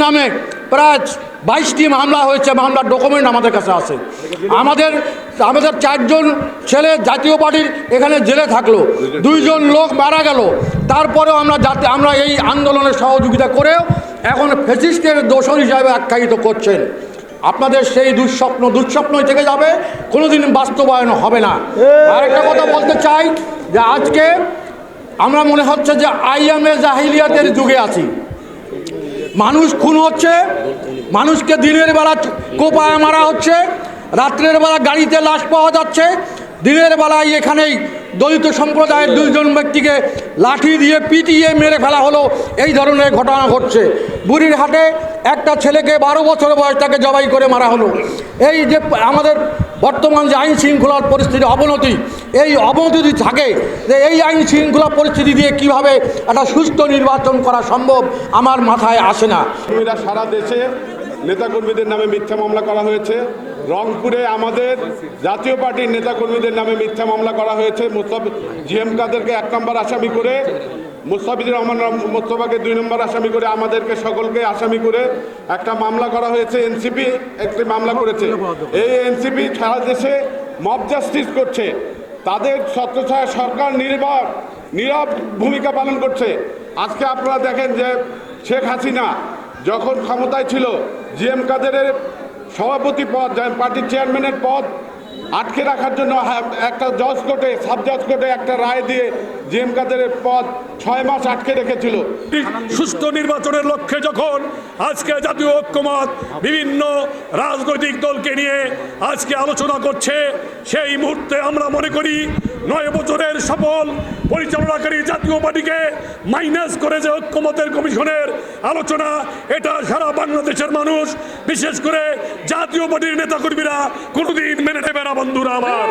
নামে প্রায় 22টি মামলা হয়েছে, মামলার ডকুমেন্ট আমাদের কাছে আছে। আমাদের 4জন ছেলে জাতীয় পার্টির এখানে জেলে থাকলো, 2 জন লোক মারা গেল, তারপরেও আমরা এই আন্দোলনের সহযোগিতা করেও এখন ফ্যাসিস্টের দোষর হিসাবে আখ্যায়িত করছেন। আপনাদের সেই দুঃস্বপ্নই থেকে যাবে, কোনোদিন বাস্তবায়ন হবে না। আরেকটা কথা বলতে চাই যে আজকে আমরা মনে হচ্ছে যে আইয়ামে জাহিলিয়াতের যুগে আছি। মানুষ খুন হচ্ছে, মানুষকে দিনের বেলা কোপায় মারা হচ্ছে, রাত্রের বেলা গাড়িতে লাশ পাওয়া যাচ্ছে, দিনের বেলায় এখানেই দলিত সম্প্রদায়ের 2 জন ব্যক্তিকে লাঠি দিয়ে পিটিয়ে মেরে ফেলা হলো। এই ধরনের ঘটনা ঘটছে। বুড়িরহাটে একটা ছেলেকে 12 বছর বয়স তাকে জবাই করে মারা হলো। এই যে আমাদের বর্তমান যে আইন শৃঙ্খলার পরিস্থিতি অবনতি, এই অবনতি থাকে যে এই আইন শৃঙ্খলা পরিস্থিতি দিয়ে কিভাবে একটা সুস্থ নির্বাচন করা সম্ভব আমার মাথায় আসে না। সারা দেশে নেতাকর্মীদের নামে মিথ্যা মামলা করা হয়েছে। রংপুরে আমাদের জাতীয় পার্টির নেতাকর্মীদের নামে মিথ্যা মামলা করা হয়েছে। জিএম কাদেরকে 1 নম্বর আসামি করে, মুস্তাফিজুর রহমান মোস্তফাকে 2 নম্বর আসামি করে, আমাদেরকে সকলকে আসামি করে একটা মামলা করা হয়েছে। এনসিপি একটি মামলা করেছে। এই এনসিপি সারা দেশে মব জাস্টিস করছে। তাদের ছত্রছায়া সরকার নীরব ভূমিকা পালন করছে। আজকে আপনারা দেখেন যে শেখ হাসিনা যখন ক্ষমতায় ছিল, জিএম কাদেরের সভাপতি পদ, পার্টির চেয়ারম্যানের পদ আটকে রাখার জন্য একটা জজ কোর্টে, সাব জজ কোর্টে একটা রায় দিয়ে জিএম কাদেরের পদ 6 মাস আটকে রেখেছিল। সুষ্ঠু নির্বাচনের লক্ষ্যে যখন আজকে জাতীয় ঐক্যমত বিভিন্ন রাজনৈতিক দলকে নিয়ে আজকে আলোচনা করছে, সেই মুহূর্তে আমরা মনে করি 9 বছরের সফল পরিচালনাকারী জাতীয় পার্টিকে মাইনাস করে যে ঐক্যমতের কমিশনের আলোচনা, এটা সারা বাংলাদেশের মানুষ, বিশেষ করে জাতীয় পার্টির নেতাকর্মীরা কোনোদিন মেনে নেবে না। বন্ধুরা আমার